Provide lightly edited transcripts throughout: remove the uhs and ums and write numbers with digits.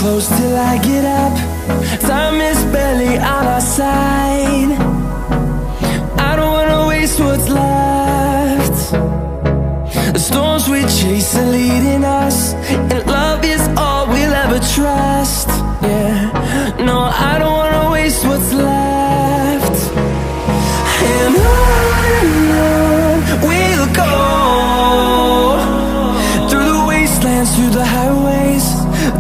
close till I get up. Time is barely on our side. I don't wanna waste what's left. The storms we chase are leading us, and love is all we'll ever trust. Yeah, no, I don't wanna waste what's left. And on we'll go, through the wastelands, through the highways,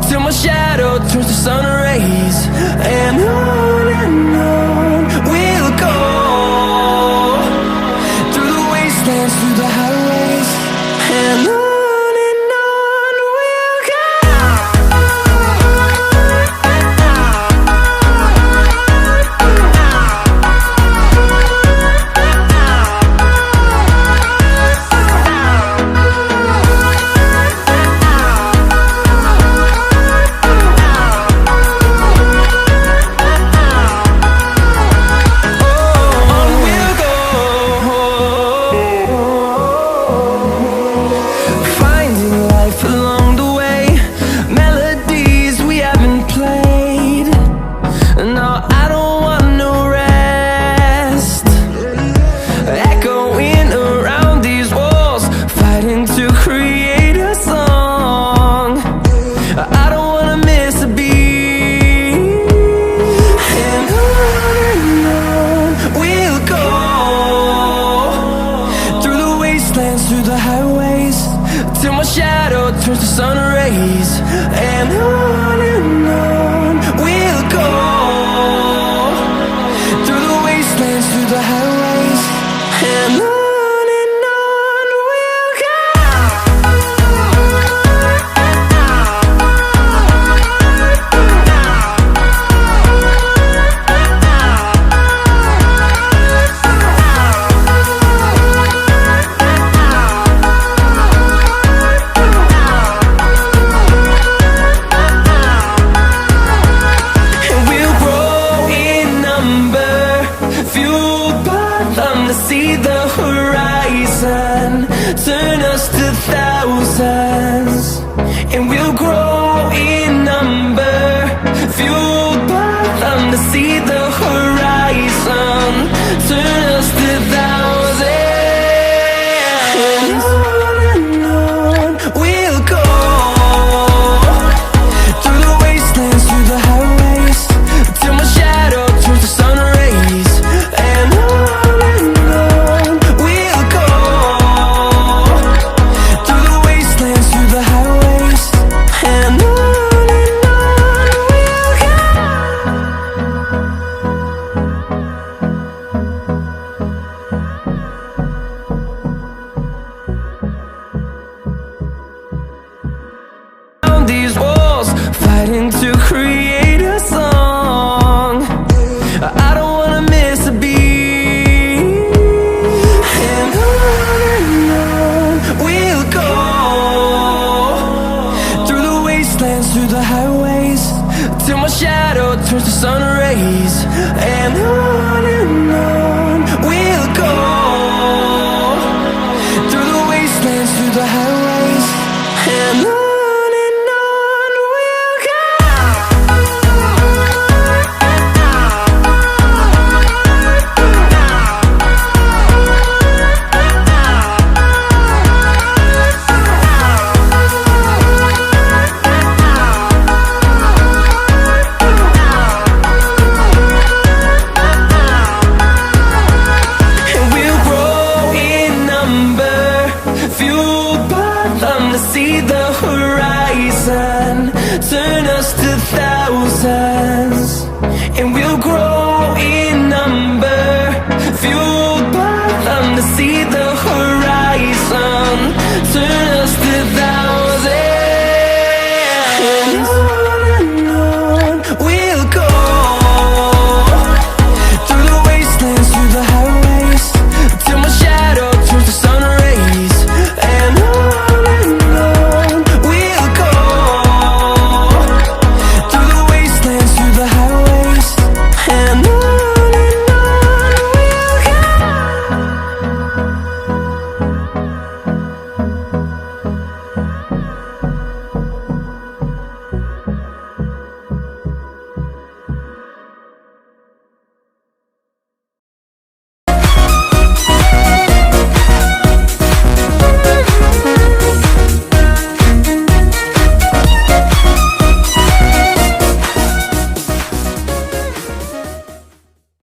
till my shadow turns to sun rays. And on we'll go, through the wastelands, through the highways, and on we'll go. Through the highways, till my shadow turns to sun rays. And on we'll go, through the wastelands, through the highways, and on. See the horizon turn us to thousands, and we'll grow in number, fueled by them. To see the horizon turn us to thousands, and on we'll go, through the wastelands, through the highways, till my shadow turns to sun rays. And these walls, fighting to create a song. I don't wanna miss a beat. And on we'll go, through the wastelands, through the highways, till my shadow turns to sun rays. And on we'll go, through the wastelands, through the highways.